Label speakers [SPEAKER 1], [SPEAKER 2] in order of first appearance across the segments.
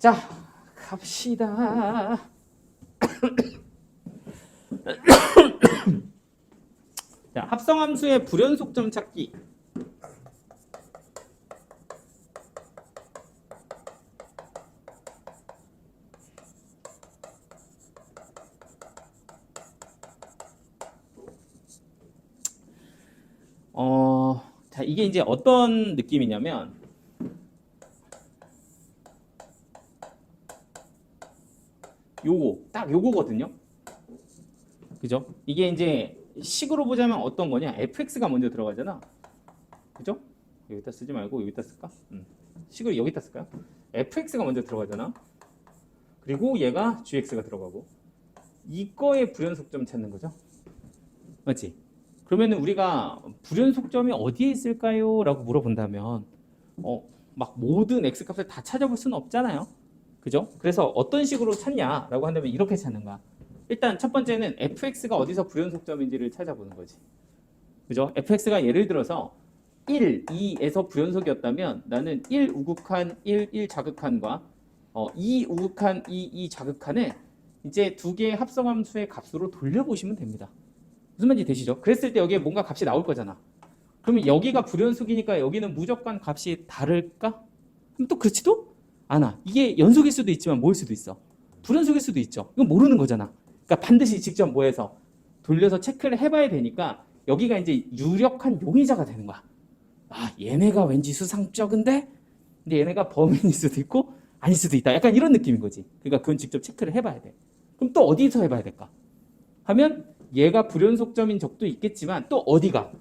[SPEAKER 1] 자, 갑시다. 자, 합성함수의 불연속점 찾기. 자, 이게 이제 어떤 느낌이냐면, 딱 요거거든요. 그죠? 이게 이제 식으로 보자면 어떤 거냐? fx가 먼저 들어가잖아. 그죠? 여기다 쓰지 말고 여기다 쓸까? 식을 여기다 쓸까요? fx가 먼저 들어가잖아. 그리고 얘가 gx가 들어가고. 이거의 불연속점 찾는 거죠. 맞지? 그러면 우리가 불연속점이 어디에 있을까요? 라고 물어본다면 막 모든 x값을 다 찾아볼 수는 없잖아요. 그죠? 그래서 어떤 식으로 찾냐라고 한다면 이렇게 찾는 거야. 일단 첫 번째는 fx가 어디서 불연속점인지를 찾아보는 거지. 그죠? fx가 예를 들어서 1, 2에서 불연속이었다면 나는 1 우극한 1 자극한과 2 우극한 2 자극한을 이제 두 개의 합성함수의 값으로 돌려보시면 됩니다. 무슨 말인지 되시죠? 그랬을 때 여기에 뭔가 값이 나올 거잖아. 그러면 여기가 불연속이니까 여기는 무조건 값이 다를까? 그럼 또 그렇지도 않아. 이게 연속일 수도 있지만 뭐일 수도 있어. 불연속일 수도 있죠. 이건 모르는 거잖아. 그러니까 반드시 직접 뭐해서 돌려서 체크를 해봐야 되니까 여기가 이제 유력한 용의자가 되는 거야. 아, 얘네가 왠지 수상쩍은데? 근데 얘네가 범인일 수도 있고 아닐 수도 있다. 약간 이런 느낌인 거지. 그러니까 그건 직접 체크를 해봐야 돼. 그럼 또 어디서 해봐야 될까? 하면 얘가 불연속점인 적도 있겠지만 또 어디가?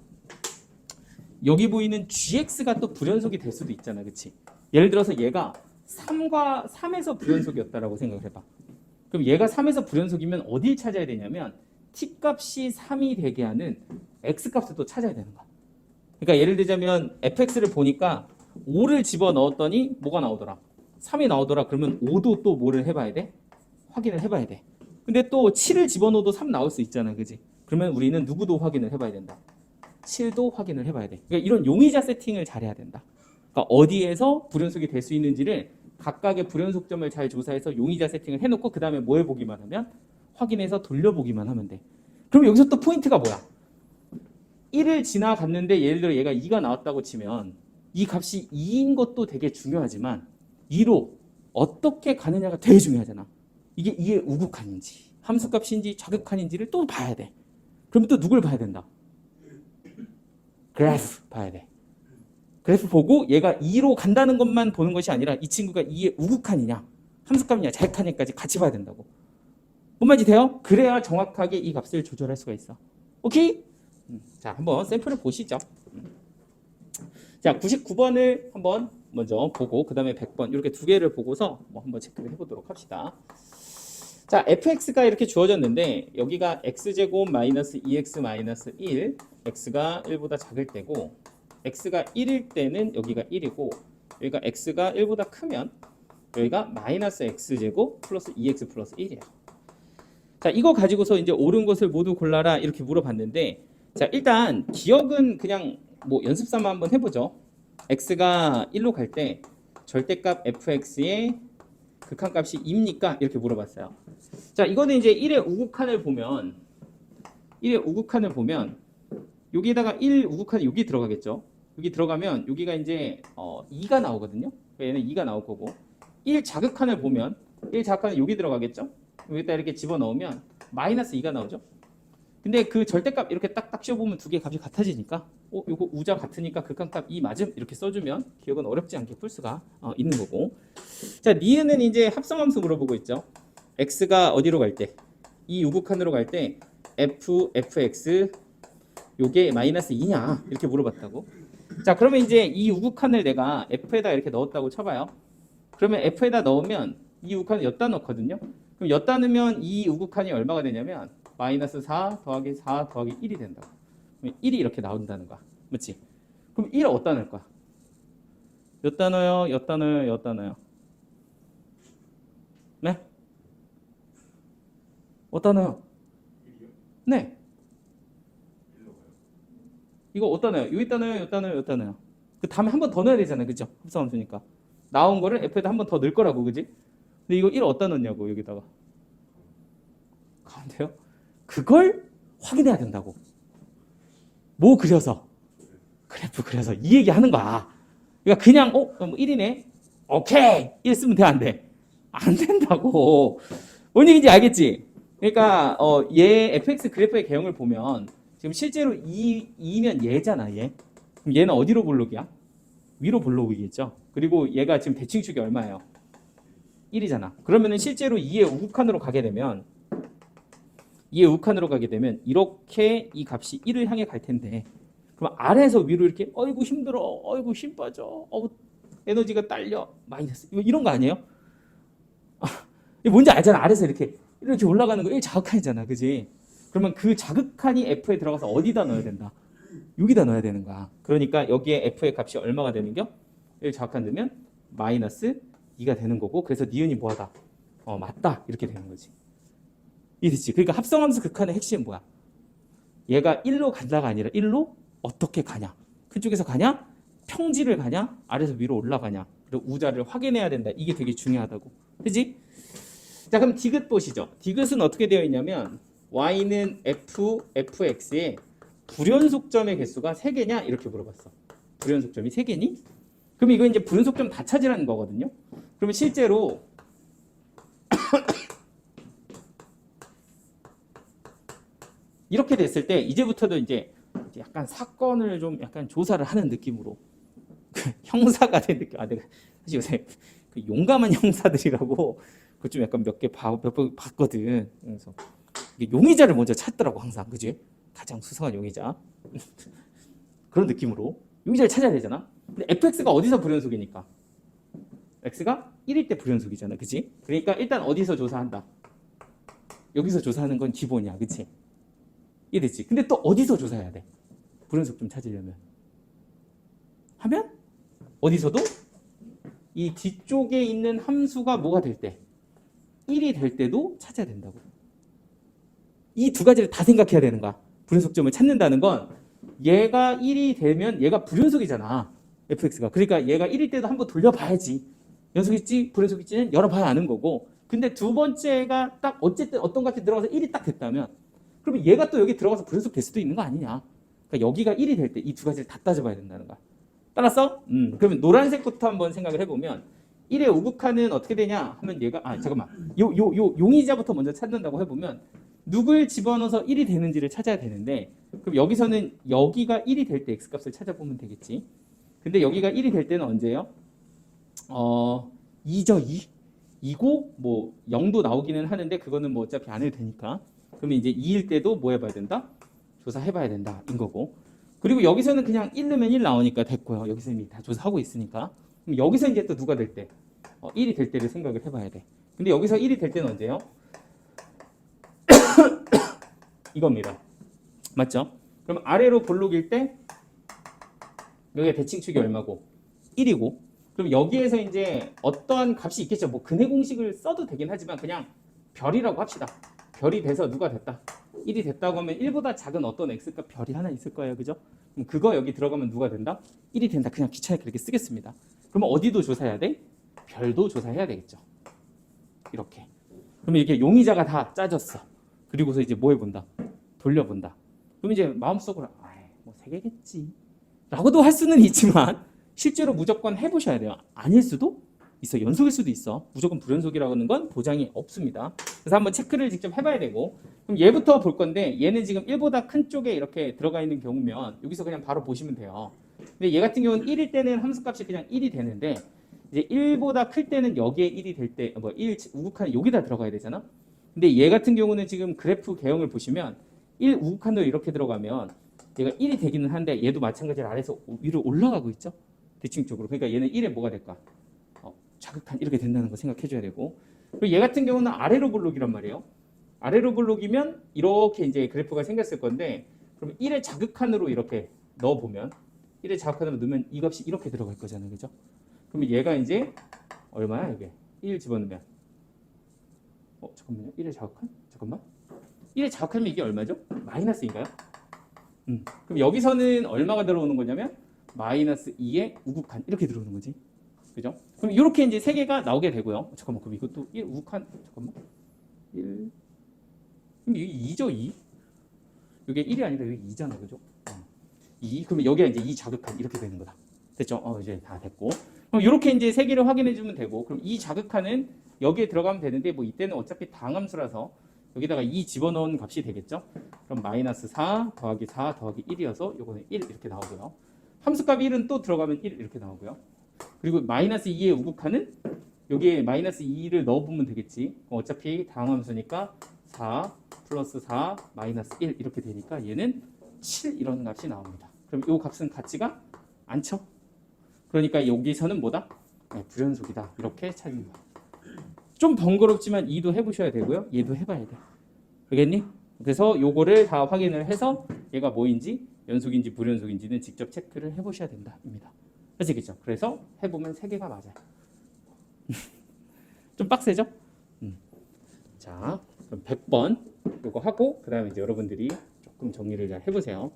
[SPEAKER 1] 여기 보이는 gx가 또 불연속이 될 수도 있잖아. 그치? 예를 들어서 얘가 3에서 불연속이었다라고 생각을 해봐. 그럼 얘가 3에서 불연속이면 어디를 찾아야 되냐면 t값이 3이 되게 하는 x값을 또 찾아야 되는 거야. 그러니까 예를 들자면 fx를 보니까 5를 집어넣었더니 뭐가 나오더라? 3이 나오더라. 그러면 5도 또 뭐를 해봐야 돼? 확인을 해봐야 돼. 근데 또 7을 집어넣어도 3 나올 수 있잖아. 그지? 그러면 우리는 누구도 확인을 해봐야 된다. 7도 확인을 해봐야 돼. 그러니까 이런 용의자 세팅을 잘해야 된다. 그러니까 어디에서 불연속이 될 수 있는지를 각각의 불연속점을 잘 조사해서 용의자 세팅을 해놓고 그 다음에 뭐 해보기만 하면 확인해서 돌려보기만 하면 돼. 그럼 여기서 또 포인트가 뭐야? 1을 지나갔는데 예를 들어 얘가 2가 나왔다고 치면 이 값이 2인 것도 되게 중요하지만 2로 어떻게 가느냐가 되게 중요하잖아. 이게 2의 우극한인지 함수값인지 좌극한인지를 또 봐야 돼. 그럼 또 누굴 봐야 된다? 그래프 봐야 돼. 그래프 보고 얘가 2로 간다는 것만 보는 것이 아니라 이 친구가 2의 우극한이냐 함수값이냐 좌극한이냐까지 같이 봐야 된다고. 뭔 말인지 돼요? 그래야 정확하게 이 값을 조절할 수가 있어. 오케이? 자, 한번 샘플을 보시죠. 자, 99번을 한번 먼저 보고 그 다음에 100번 이렇게 두 개를 보고서 뭐 한번 체크를 해보도록 합시다. 자, fx가 이렇게 주어졌는데 여기가 x제곱 마이너스 2x 마이너스 1 x가 1보다 작을 때고 x가 1일 때는 여기가 1이고 여기가 x가 1보다 크면 여기가 마이너스 x제곱 플러스 2x 플러스 1이에요. 자, 이거 가지고서 이제 옳은 것을 모두 골라라 이렇게 물어봤는데 자, 일단 기억은 그냥 뭐 연습 삼아 한번 해보죠. x가 1로 갈 때 절대값 fx의 극한값이 2입니까? 이렇게 물어봤어요. 자, 이거는 이제 1의 우극한을 보면 여기다가 1 우극한이 여기 들어가겠죠. 여기 들어가면 여기가 이제 2가 나오거든요. 얘는 2가 나올 거고 1 자극한을 보면 1 자극한은 여기 들어가겠죠. 여기다 이렇게 집어넣으면 마이너스 2가 나오죠. 근데 그 절대값 이렇게 딱딱 씌워보면 두 개 값이 같아지니까 요거 우자 같으니까 극한값 2 맞음 이렇게 써주면 기억은 어렵지 않게 풀 수가 있는 거고. 자, 니은은 이제 합성함수 물어보고 있죠. x가 어디로 갈 때? 이 우극한으로 갈 때 fx 요게 마이너스 2냐 이렇게 물어봤다고. 자, 그러면 이제 이 우극한을 내가 f에다 이렇게 넣었다고 쳐봐요. 그러면 f에다 넣으면 이 우극한을 엿다 넣거든요. 그럼 엿다 넣으면 이 우극한이 얼마가 되냐면 마이너스 4 더하기 4 더하기 1이 된다고. 그럼 1이 이렇게 나온다는 거야. 맞지? 그럼 1을 어디다 넣을 거야? 엿다 넣어요? 엿다 넣어요? 엿다 넣어요? 네? 어디다 넣어요? 네. 이거 어디다 넣어요? 여기다 넣어요? 여기다 넣어요? 여기다 넣어요? 그 다음에 한 번 더 넣어야 되잖아요. 그죠? 합성함수니까. 나온 거를 f에다 한 번 더 넣을 거라고, 그지? 근데 이거 1 어디다 넣냐고, 여기다가. 가운데요? 그걸 확인해야 된다고. 뭐 그려서? 그래프 그려서 이 얘기 하는 거야. 그러니까 그냥 뭐 1이네. 오케이. 1 쓰면 돼, 안 돼? 안 된다고. 뭔 얘기인지 알겠지? 그러니까 얘 fx 그래프의 개형을 보면 지금 실제로 2면 얘잖아, 얘. 그럼 얘는 어디로 볼록이야? 위로 볼록이겠죠. 그리고 얘가 지금 대칭축이 얼마예요? 1이잖아. 그러면은 실제로 2의 우극한으로 가게 되면 2의 우극한으로 가게 되면 이렇게 이 값이 1을 향해 갈 텐데, 그럼 아래에서 위로 이렇게 어이구 힘들어, 어이구 힘 빠져, 에너지가 딸려, 마이너스 이런 거 아니에요? 이게 뭔지 알잖아. 아래에서 이렇게 올라가는 거 1 자극한이잖아, 그지? 그러면 그 자극한이 f에 들어가서 어디다 넣어야 된다? 여기다 넣어야 되는 거야. 그러니까 여기에 f의 값이 얼마가 되는겨? 1 자극한 넣으면 마이너스 2가 되는 거고, 그래서 니은이 뭐하다? 맞다, 이렇게 되는 거지. 이해됐지? 그러니까 합성함수 극한의 핵심은 뭐야? 얘가 1로 간다가 아니라 1로 어떻게 가냐? 그쪽에서 가냐? 평지를 가냐? 아래에서 위로 올라가냐? 그리고 우자를 확인해야 된다. 이게 되게 중요하다고. 그지? 자, 그럼 디귿 보시죠. 디귿은 어떻게 되어 있냐면 y는 fx에 불연속점의 개수가 3개냐? 이렇게 물어봤어. 불연속점이 3개니? 그럼 이거 이제 불연속점 다 찾으라는 거거든요. 그러면 실제로 이렇게 됐을 때 이제부터도 이제 약간 사건을 좀 약간 조사를 하는 느낌으로 형사가 된 느낌. 내가 사실 요새 그 용감한 형사들이라고 그 좀 약간 몇 번 봤거든. 그래서 용의자를 먼저 찾더라고 항상, 그지? 가장 수상한 용의자. 그런 느낌으로 용의자를 찾아야 되잖아. 근데 fx가 어디서 불연속이니까? x가 1일 때 불연속이잖아, 그지? 그러니까 일단 어디서 조사한다? 여기서 조사하는 건 기본이야, 그치? 이해됐지? 근데 또 어디서 조사해야 돼? 불연속 좀 찾으려면 하면 어디서도 이 뒤쪽에 있는 함수가 뭐가 될 때? 1이 될 때도 찾아야 된다고. 이 두 가지를 다 생각해야 되는 거야. 불연속점을 찾는다는 건 얘가 1이 되면 얘가 불연속이잖아, fx가. 그러니까 얘가 1일 때도 한번 돌려봐야지. 연속일지 불연속일지는 열어봐야 아는 거고, 근데 두 번째가 딱 어쨌든 어떤 값이 들어가서 1이 딱 됐다면 그러면 얘가 또 여기 들어가서 불연속 될 수도 있는 거 아니냐. 그러니까 여기가 1이 될 때 이 두 가지를 다 따져봐야 된다는 거야. 따랐어? 그러면 노란색부터 한번 생각을 해보면 1의 우극한은 어떻게 되냐 하면 얘가 잠깐만 요 용의자부터 먼저 찾는다고 해보면 누굴 집어넣어서 1이 되는지를 찾아야 되는데, 그럼 여기서는 여기가 1이 될 때 x값을 찾아보면 되겠지. 근데 여기가 1이 될 때는 언제예요? 2죠, 2. 2고 뭐 0도 나오기는 하는데 그거는 뭐 어차피 안 해도 되니까. 그러면 이제 2일 때도 뭐 해봐야 된다? 조사해봐야 된다, 인 거고. 그리고 여기서는 그냥 1 넣으면 1 나오니까 됐고요. 여기서 이미 다 조사하고 있으니까. 그럼 여기서 이제 또 누가 될 때? 1이 될 때를 생각을 해봐야 돼. 근데 여기서 1이 될 때는 언제요? 이겁니다. 맞죠? 그럼 아래로 볼록일 때 여기가 대칭축이 얼마고? 1이고. 그럼 여기에서 이제 어떠한 값이 있겠죠. 뭐 근해 공식을 써도 되긴 하지만 그냥 별이라고 합시다. 별이 돼서 누가 됐다? 1이 됐다고 하면 1보다 작은 어떤 x값 별이 하나 있을 거예요, 그죠? 그럼 그거 여기 들어가면 누가 된다? 1이 된다. 그냥 귀찮게 그렇게 쓰겠습니다. 그러면 어디도 조사해야 돼? 별도 조사해야 되겠죠. 이렇게. 그러면 이렇게 용의자가 다 짜졌어. 그리고서 이제 뭐 해본다? 돌려본다. 그럼 이제 마음속으로 뭐 3개겠지 라고도 할 수는 있지만 실제로 무조건 해보셔야 돼요. 아닐 수도 있어. 연속일 수도 있어. 무조건 불연속이라고 하는 건 보장이 없습니다. 그래서 한번 체크를 직접 해봐야 되고, 그럼 얘부터 볼 건데 얘는 지금 1보다 큰 쪽에 이렇게 들어가 있는 경우면 여기서 그냥 바로 보시면 돼요. 근데 얘 같은 경우는 1일 때는 함수값이 그냥 1이 되는데 이제 1보다 클 때는 여기에 1이 될 때 1 우극한 여기다 들어가야 되잖아. 근데 얘 같은 경우는 지금 그래프 개형을 보시면 1 우극한으로 이렇게 들어가면 얘가 1이 되기는 한데 얘도 마찬가지로 아래에서 위로 올라가고 있죠. 대칭적으로. 그러니까 얘는 1에 뭐가 될까? 자극한 이렇게 된다는 거 생각해 줘야 되고, 그리고 얘 같은 경우는 아래로 볼록이란 말이에요. 아래로 볼록이면 이렇게 이제 그래프가 생겼을 건데, 그럼 1의 자극한으로 이렇게 넣어보면 1의 자극한으로 넣으면 이 값이 이렇게 들어갈 거잖아요, 그죠? 그러면 얘가 이제 얼마야 이게? 1 집어넣으면 잠깐만요. 1의 자극한? 잠깐만. 1의 자극하면 이게 얼마죠? 마이너스인가요? 그럼 여기서는 얼마가 들어오는 거냐면 마이너스 2의 우극한 이렇게 들어오는 거지. 그죠? 그럼 이렇게 이제 세 개가 나오게 되고요. 잠깐만, 그럼 이것도 1 우극한, 잠깐만. 1. 그럼 이게 2죠, 2? 이게 1이 아니라 여기 2잖아, 그죠? 2. 그러면 여기가 이제 2 자극한 이렇게 되는 거다. 됐죠? 이제 다 됐고. 그럼 이렇게 이제 세 개를 확인해 주면 되고, 그럼 이 자극한은 여기에 들어가면 되는데, 뭐 이때는 어차피 당함수라서 여기다가 2 집어넣은 값이 되겠죠? 그럼 마이너스 4 더하기 4 더하기 1이어서 요거는 1 이렇게 나오고요. 함수값 1은 또 들어가면 1 이렇게 나오고요. 그리고 마이너스 2의 우극한은 여기에 마이너스 2를 넣어보면 되겠지. 어차피 당함수니까 4 플러스 4 마이너스 1 이렇게 되니까 얘는 7 이런 값이 나옵니다. 그럼 이 값은 같지가 않죠? 그러니까 여기서는 뭐다? 네, 불연속이다. 이렇게 찾는 거야. 좀 번거롭지만 2도 해보셔야 되고요. 얘도 해봐야 돼. 알겠니? 그래서 요거를 다 확인을 해서 얘가 뭐인지 연속인지 불연속인지는 직접 체크를 해보셔야 된다입니다. 아시겠죠? 그래서 해보면 3개가 맞아요. 좀 빡세죠? 자, 그럼 100번 요거 하고 그 다음에 이제 여러분들이 조금 정리를 잘 해보세요.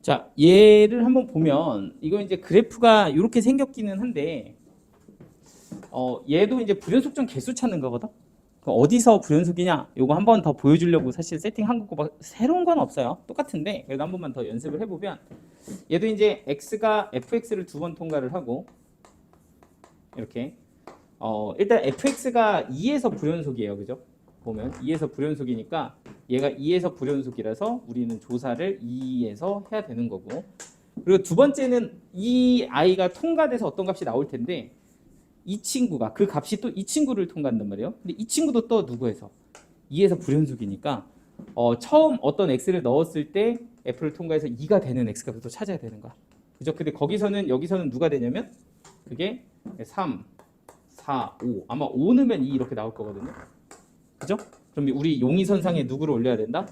[SPEAKER 1] 자, 얘를 한번 보면 이거 이제 그래프가 이렇게 생겼기는 한데 얘도 이제 불연속점 개수 찾는 거거든. 어디서 불연속이냐? 요거 한 번 더 보여주려고 사실 세팅한 거고 막 새로운 건 없어요. 똑같은데 그래도 한 번만 더 연습을 해보면 얘도 이제 x가 fx를 2번 통과를 하고 이렇게 일단 fx가 2에서 불연속이에요, 그죠? 보면 2에서 불연속이니까 얘가 2에서 불연속이라서 우리는 조사를 2에서 해야 되는 거고, 그리고 두 번째는 이 아이가 통과돼서 어떤 값이 나올 텐데 이 친구가 그 값이 또 이 친구를 통과한단 말이에요. 근데 이 친구도 또 누구에서 2에서 불연속이니까 처음 어떤 x를 넣었을 때 f를 통과해서 2가 되는 x값을 또 찾아야 되는 거야, 그죠? 근데 거기서는 여기서는 누가 되냐면 그게 3, 4, 5 아마 5 넣으면 2 이렇게 나올 거거든요, 그죠? 그럼 우리 용의선상에 누구를 올려야 된다?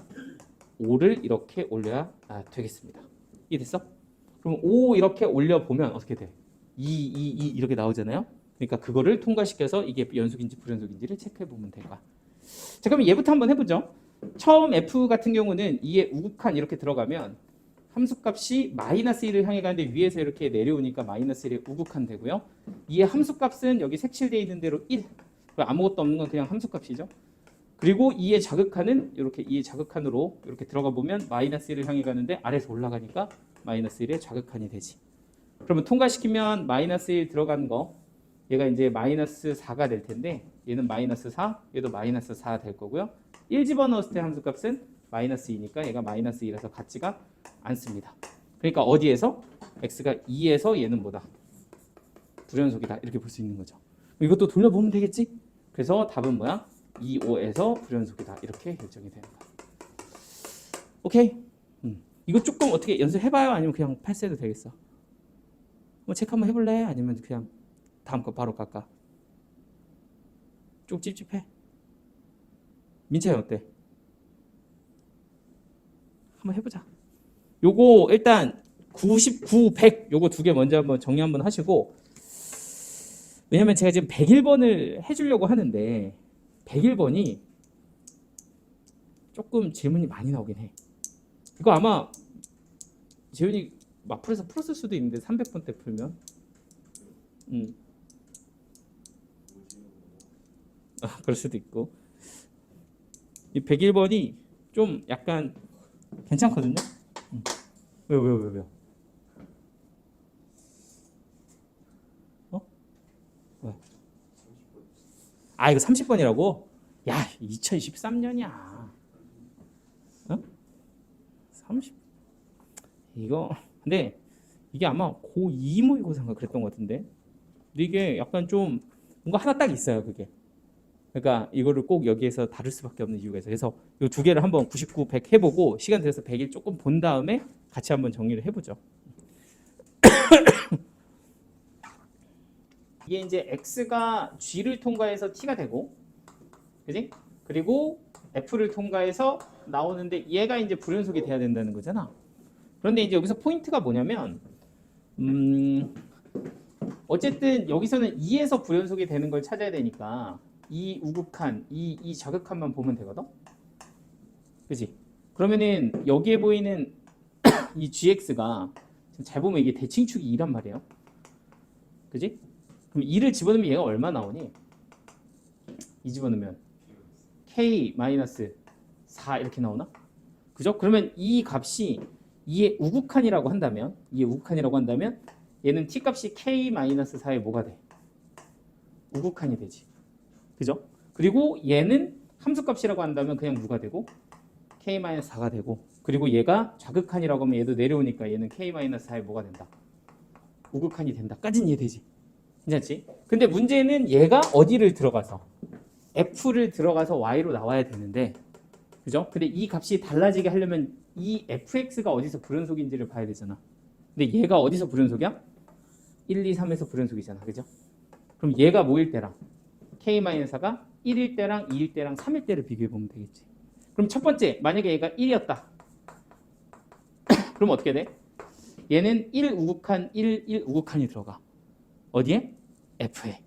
[SPEAKER 1] 5를 이렇게 올려야 되겠습니다. 이해됐어? 그럼 5 이렇게 올려보면 어떻게 돼? 2 이렇게 나오잖아요. 그러니까 그거를 통과시켜서 이게 연속인지 불연속인지를 체크해보면 될 거야. 자, 그럼 얘부터 한번 해보죠. 처음 f 같은 경우는 2의 우극한 이렇게 들어가면 함수값이 마이너스 1을 향해 가는데 위에서 이렇게 내려오니까 마이너스 1의 우극한 되고요. 2의 함수값은 여기 색칠되어 있는 대로 1. 아무것도 없는 건 그냥 함수값이죠. 그리고 2의 자극한은 이렇게 2의 자극한으로 이렇게 들어가 보면 마이너스 1을 향해 가는데 아래에서 올라가니까 마이너스 1의 자극한이 되지. 그러면 통과시키면 마이너스 1 들어간 거 얘가 이제 마이너스 4가 될 텐데 얘는 마이너스 4, 얘도 마이너스 4 될 거고요. 1 집어넣었을 때 함수값은 마이너스 2니까 얘가 마이너스 2라서 같지가 않습니다. 그러니까 어디에서? x가 2에서 얘는 뭐다? 불연속이다. 이렇게 볼 수 있는 거죠. 이것도 돌려보면 되겠지? 그래서 답은 뭐야? 2, 5에서 불연속이다. 이렇게 결정이 되는 거야. 오케이? 이거 조금 어떻게 연습해봐요? 아니면 그냥 패스해도 되겠어? 뭐 체크 한번 해볼래? 아니면 그냥 다음 거 바로 갈까? 좀 찝찝해? 민차이 어때? 한번 해보자. 요거 일단 99, 100 요거 두 개 먼저 한번 정리 한번 하시고, 왜냐면 제가 지금 101번을 해주려고 하는데 101번이 조금 질문이 많이 나오긴 해. 이거 아마 재윤이 마플에서 풀었을 수도 있는데 300번 때 풀면 그럴 수도 있고, 이 101번이 좀 약간 괜찮거든요. 왜요? 왜? 이거 30번이라고? 야, 2023년이야. 30? 이거 근데 이게 아마 고2 모의고사인가 그랬던 것 같은데, 근데 이게 약간 좀 뭔가 하나 딱 있어요. 그게 그러니까 이거를 꼭 여기에서 다룰 수밖에 없는 이유가 있어요. 그래서 이 두 개를 한번 99, 100 해보고 시간 들여서 100일 조금 본 다음에 같이 한번 정리를 해보죠. 이게 이제 x가 g를 통과해서 t가 되고, 그지? 그리고 f를 통과해서 나오는데 얘가 이제 불연속이 돼야 된다는 거잖아. 그런데 이제 여기서 포인트가 뭐냐면, 어쨌든 여기서는 2에서 불연속이 되는 걸 찾아야 되니까 이 우극한, 이 자극한만 보면 되거든? 그지? 그러면은 여기에 보이는 이 gx가 잘 보면 이게 대칭축이 2란 말이에요. 그지? 그럼 2를 집어넣으면 얘가 얼마 나오니? 2 집어넣으면 k-4 이렇게 나오나? 그죠? 그러면 이 값이 2의 우극한이라고 한다면 얘는 t 값이 k-4의 뭐가 돼? 우극한이 되지. 그죠? 그리고 얘는 함수값이라고 한다면 그냥 누가 되고? k-4가 되고, 그리고 얘가 좌극한이라고 하면 얘도 내려오니까 얘는 k-4의 뭐가 된다? 우극한이 된다. 까진 이해되지? 괜찮지? 근데 문제는 얘가 어디를 들어가서 f를 들어가서 y로 나와야 되는데, 그죠? 근데 이 값이 달라지게 하려면 이 fx가 어디서 불연속인지를 봐야 되잖아. 근데 얘가 어디서 불연속이야? 1, 2, 3에서 불연속이잖아. 그죠? 그럼 얘가 뭐일 때랑 k-4가 1일 때랑 2일 때랑 3일 때를 비교해 보면 되겠지. 그럼 첫 번째, 만약에 얘가 1이었다. 그럼 어떻게 돼? 얘는 1 우극한 1 우극한이 들어가. 어디에? f에.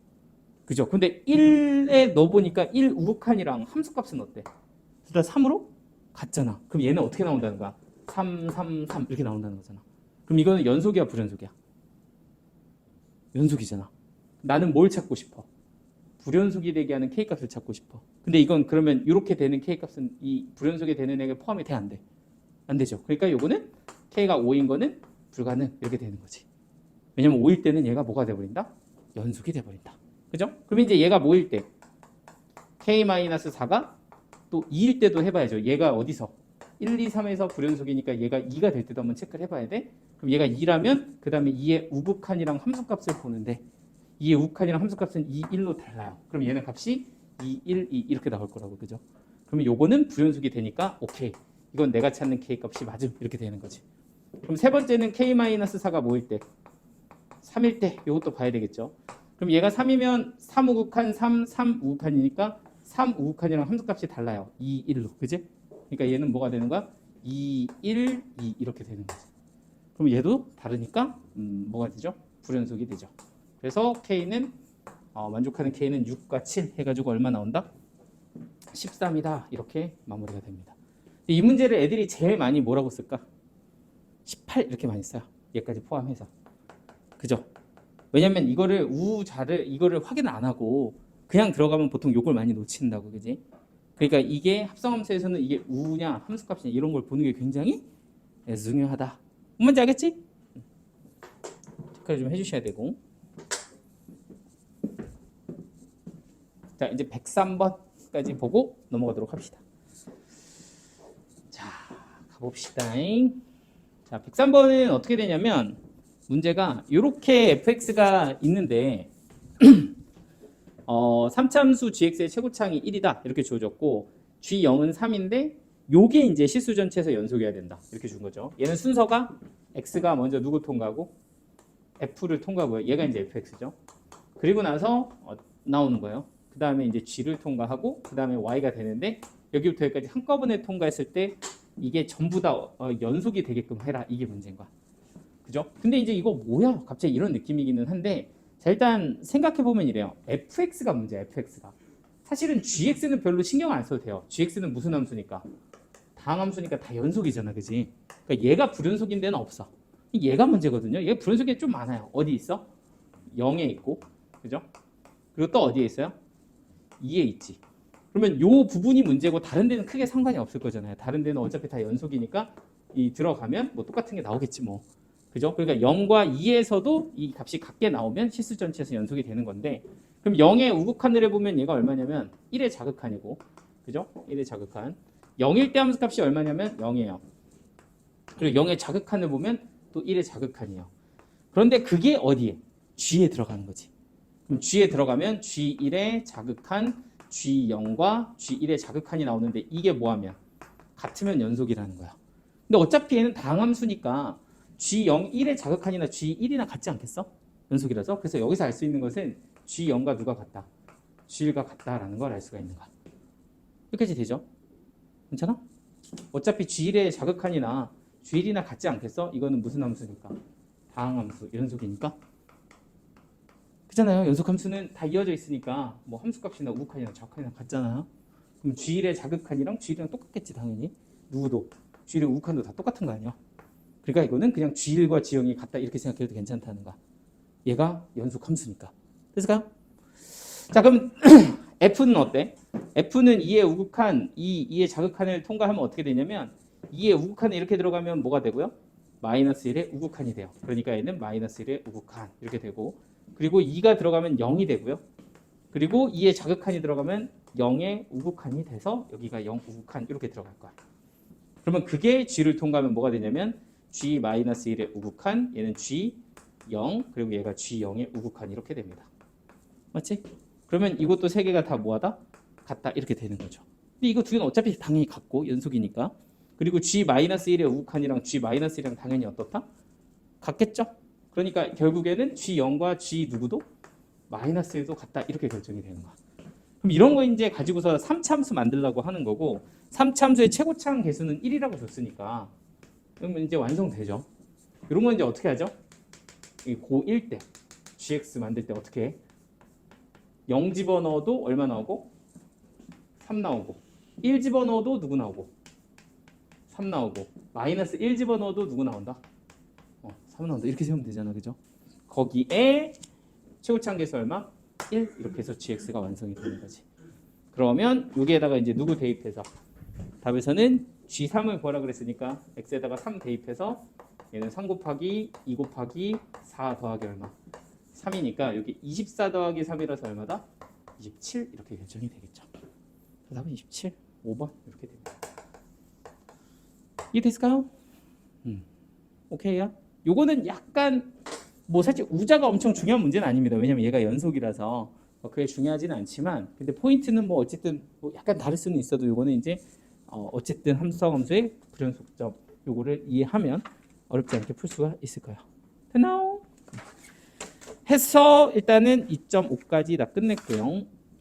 [SPEAKER 1] 그죠? 근데 1에 넣어보니까 1 우극한이랑 함수값은 어때? 둘 다 3으로 같잖아. 그럼 얘는 어떻게 나온다는 거야? 3, 3, 3 이렇게 나온다는 거잖아. 그럼 이거는 연속이야, 불연속이야? 연속이잖아. 나는 뭘 찾고 싶어? 불연속이 되게 하는 k값을 찾고 싶어. 근데 이건 그러면 이렇게 되는 k값은 이 불연속이 되는 애가 포함이 돼, 안 돼? 안 되죠. 그러니까 요거는 k가 5인 거는 불가능 이렇게 되는 거지. 왜냐면 5일 때는 얘가 뭐가 돼버린다? 연속이 돼버린다. 그죠? 그럼 이제 얘가 뭐일 때? k-4가 또 2일 때도 해봐야죠. 얘가 어디서? 1, 2, 3에서 불연속이니까 얘가 2가 될 때도 한번 체크를 해봐야 돼. 그럼 얘가 2라면 그 다음에 2의 우극한이랑 함수값을 보는데 2의 우극한이랑 함수값은 2, 1로 달라요. 그럼 얘는 값이 2, 1, 2 이렇게 나올 거라고. 그죠? 그러면 요거는 불연속이 되니까 오케이. 이건 내가 찾는 k값이 맞음. 이렇게 되는 거지. 그럼 세 번째는 k-4가 뭐일 때? 3일 때. 요것도 봐야 되겠죠. 그럼 얘가 3이면 3 우극한 3, 3 우극한이니까 3 우극한이랑 함수값이 달라요. 2, 1로. 그지? 그러니까 얘는 뭐가 되는 거야? 2, 1, 2 이렇게 되는 거지. 그럼 얘도 다르니까 뭐가 되죠? 불연속이 되죠. 그래서 K는 만족하는 K는 6과 7 해가지고 얼마 나온다? 13이다. 이렇게 마무리가 됩니다. 이 문제를 애들이 제일 많이 뭐라고 쓸까? 18 이렇게 많이 써요. 얘까지 포함해서. 그죠? 왜냐면 이거를 우자를 이거를 확인 안 하고 그냥 들어가면 보통 요걸 많이 놓친다고. 그지? 그러니까 이게 합성함수에서는 이게 우냐 함수값이냐 이런 걸 보는 게 굉장히 중요하다. 뭔지 알겠지? 체크를 좀 해주셔야 되고. 자, 이제 103번까지 보고 넘어가도록 합시다. 자, 가봅시다. 자, 103번은 어떻게 되냐면 문제가 이렇게 fx가 있는데 3참수 gx의 최고차항이 1이다 이렇게 주어졌고 g0은 3인데 요게 이제 실수 전체에서 연속이어야 된다 이렇게 준 거죠. 얘는 순서가 x가 먼저 누구 통과하고 f를 통과하고요. 얘가 이제 fx죠. 그리고 나서 나오는 거예요. 그 다음에 이제 g를 통과하고 그 다음에 y가 되는데 여기부터 여기까지 한꺼번에 통과했을 때 이게 전부 다 연속이 되게끔 해라 이게 문제인 거야. 그죠? 근데 이제 이거 뭐야? 갑자기 이런 느낌이기는 한데 자, 일단 생각해보면 이래요. fx가 문제야, fx가. 사실은 gx는 별로 신경 안 써도 돼요. gx는 무슨 함수니까? 다항함수니까 다 연속이잖아, 그지? 그러니까 얘가 불연속인 데는 없어. 얘가 문제거든요. 얘가 불연속이 좀 많아요. 어디 있어? 0에 있고, 그죠? 그리고 또 어디에 있어요? 2에 있지. 그러면 요 부분이 문제고 다른 데는 크게 상관이 없을 거잖아요. 다른 데는 어차피 다 연속이니까 이 들어가면 뭐 똑같은 게 나오겠지 뭐. 그죠? 그러니까 0과 2에서도 이 값이 같게 나오면 실수 전체에서 연속이 되는 건데 그럼 0의 우극한을 해보면 얘가 얼마냐면 1의 자극한이고 그죠? 1의 자극한 0일 때 함수값이 얼마냐면 0이에요. 그리고 0의 자극한을 보면 또 1의 자극한이에요. 그런데 그게 어디에? g에 들어가는 거지. 그럼 g에 들어가면 g1의 자극한 G0과 G1의 자극한이 나오는데 이게 뭐하면 같으면 연속이라는 거야. 근데 어차피 얘는 다항함수니까 G0, 1의 자극한이나 G1이나 같지 않겠어? 연속이라서. 그래서 여기서 알 수 있는 것은 G0과 누가 같다? G1과 같다라는 걸 알 수가 있는 거야. 여기까지 되죠? 괜찮아? 어차피 G1의 자극한이나 G1이나 같지 않겠어? 이거는 무슨 함수니까? 다항함수, 연속이니까. 그잖아요. 연속함수는 다 이어져 있으니까 뭐 함수값이나 우극한이나 좌극한이나 같잖아요. 그럼 G1의 자극한이랑 G1이랑 똑같겠지 당연히. 누구도 G1의 우극한도 다 똑같은 거 아니야. 그러니까 이거는 그냥 G1과 G0이 같다 이렇게 생각해도 괜찮다는 거야. 얘가 연속함수니까. 됐을까요? 자 그럼 F는 어때? F는 2의 우극한, 2의 자극한을 통과하면 어떻게 되냐면 2의 우극한에 이렇게 들어가면 뭐가 되고요? 마이너스 1의 우극한이 돼요. 그러니까 얘는 마이너스 1의 우극한 이렇게 되고 그리고 2가 들어가면 0이 되고요. 그리고 2의 자극한이 들어가면 0의 우극한이 돼서 여기가 0 우극한 이렇게 들어갈 거야. 그러면 그게 G를 통과하면 뭐가 되냐면 G-1의 우극한, 얘는 G0, 그리고 얘가 G0의 우극한 이렇게 됩니다. 맞지? 그러면 이것도 세 개가 다 뭐하다? 같다 이렇게 되는 거죠. 근데 이거 두 개는 어차피 당연히 같고 연속이니까. 그리고 G-1의 우극한이랑 G-1이랑 당연히 어떻다? 같겠죠? 그러니까 결국에는 G0과 G 누구도 마이너스 1도 같다 이렇게 결정이 되는 거야. 그럼 이런 거 이제 가지고서 3차함수 만들려고 하는 거고 3차함수의 최고차항 개수는 1이라고 줬으니까 그러면 이제 완성되죠. 이런 건 이제 어떻게 하죠? 고1 때 GX 만들 때 어떻게 해? 0 집어넣어도 얼마 나오고? 3 나오고 1 집어넣어도 누구 나오고? 3 나오고 마이너스 1 집어넣어도 누구 나온다? 3 나온다. 이렇게 세우면 되잖아. 그죠? 거기에 최고차항 개수 얼마? 1 이렇게 해서 GX가 완성이 되는 거지. 그러면 여기에다가 이제 누구 대입해서 답에서는 G3을 구하라 그랬으니까 X에다가 3 대입해서 얘는 3 곱하기 2 곱하기 4 더하기 얼마? 3이니까 여기 24 더하기 3이라서 얼마다? 27 이렇게 결정이 되겠죠. 답은 27, 5번 이렇게 됩니다. 이해됐을까요? 오케이야? 요거는 약간 뭐 사실 우자가 엄청 중요한 문제는 아닙니다. 왜냐면 얘가 연속이라서 그게 중요하지는 않지만 근데 포인트는 뭐 어쨌든 뭐 약간 다를 수는 있어도 요거는 이제 어쨌든 함수와 함수의 불연속점 요거를 이해하면 어렵지 않게 풀 수가 있을 거예요. 됐나요? 해서 일단은 2.5까지 다 끝냈고요.